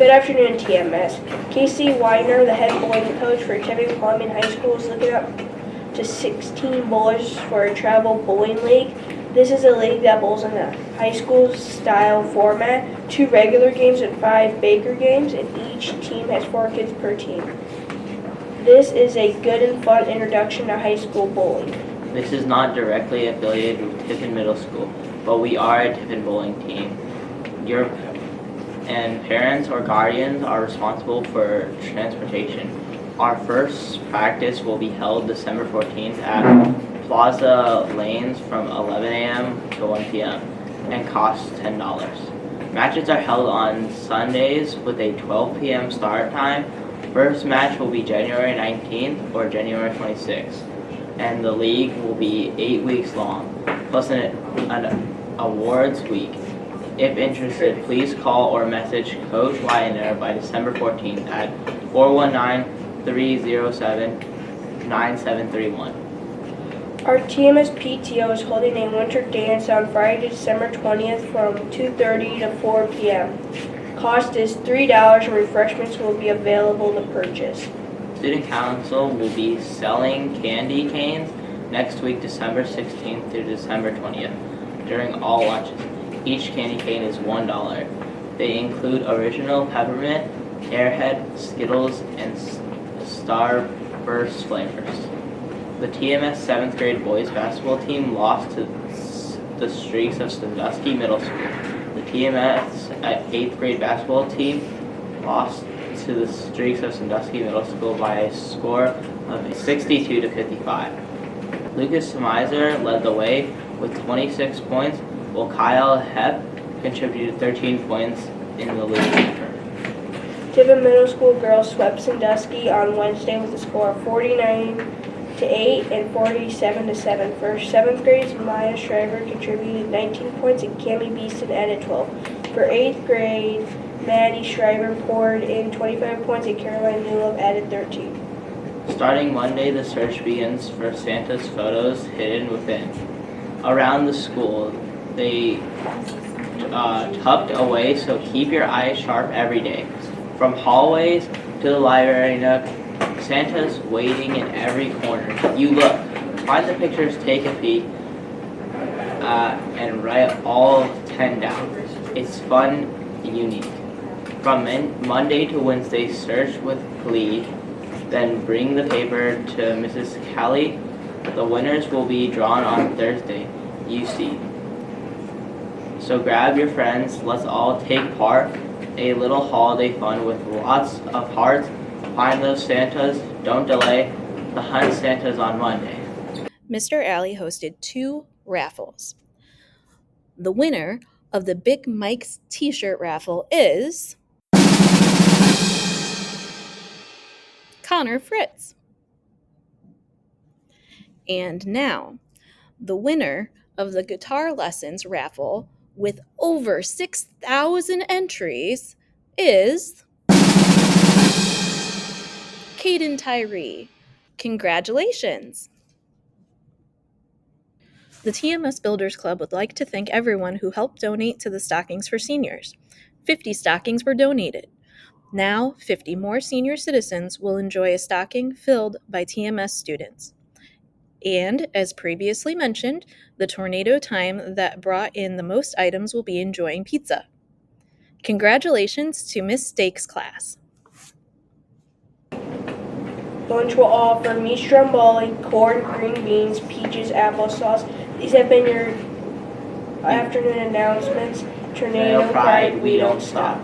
Good afternoon, TMS. Coach Weidner, the head bowling coach for Tiffin Columbian High School, is looking up to 16 bowlers for a travel bowling league. This is a league that bowls in a high school style format, 2 regular games and 5 Baker games, and each team has 4 kids per team. This is a good and fun introduction to high school bowling. This is not directly affiliated with Tiffin Middle School, but we are a Tiffin bowling team. And parents or guardians are responsible for transportation. Our first practice will be held December 14th at Plaza Lanes from 11 a.m. to 1 p.m. and costs $10. Matches are held on Sundays with a 12 p.m. start time. First match will be January 19th or January 26th, and the league will be 8 weeks long, plus an awards week. If interested, please call or message Coach Weidner by December 14th at 419-307-9731. Our TMS PTO is holding a winter dance on Friday, December 20th from 2:30 to 4 p.m. Cost is $3 and refreshments will be available to purchase. Student Council will be selling candy canes next week, December 16th through December 20th, during all lunches. Each candy cane is $1. They include original peppermint, airhead, skittles, and starburst flavors. The TMS 7th grade boys basketball team lost to the Streaks of Sandusky Middle School. The TMS 8th grade basketball team lost to the Streaks of Sandusky Middle School by a score of 62 to 55. Lucas Miser led the way with 26 points, while Kyle Hepp contributed 13 points in the league. Tiffin Middle School girls swept Sandusky on Wednesday with a score of 49 to 8 and 47 to 7. For 7th grade, Maya Shriver contributed 19 points and Cami Beeston added 12. For 8th grade, Maddie Shriver poured in 25 points and Caroline Newlove added 13. Starting Monday, the search begins for Santa's photos hidden within. Around the school, they tucked away, so keep your eyes sharp every day. From hallways to the library nook, Santa's waiting in every corner. You look, find the pictures, take a peek, and write all 10 down. It's fun and unique. From Monday to Wednesday, search with glee, then bring the paper to Mrs. Kelly. The winners will be drawn on Thursday, you see. So grab your friends, let's all take part. A little holiday fun with lots of hearts. Find those Santas, don't delay. The Hunt Santa's on Monday. Mr. Alley hosted 2 raffles. The winner of the Big Mike's t-shirt raffle is Connor Fritz. And now, the winner of the guitar lessons raffle with over 6,000 entries is Caden Tyree. Congratulations! The TMS Builders Club would like to thank everyone who helped donate to the stockings for seniors. 50 stockings were donated. Now, 50 more senior citizens will enjoy a stocking filled by TMS students. And, as previously mentioned, the tornado time that brought in the most items will be enjoying pizza. Congratulations to Miss Steak's class. Lunch will offer meat stromboli, corn, green beans, peaches, applesauce. These have been your afternoon announcements. Tornado Pride, we don't stop.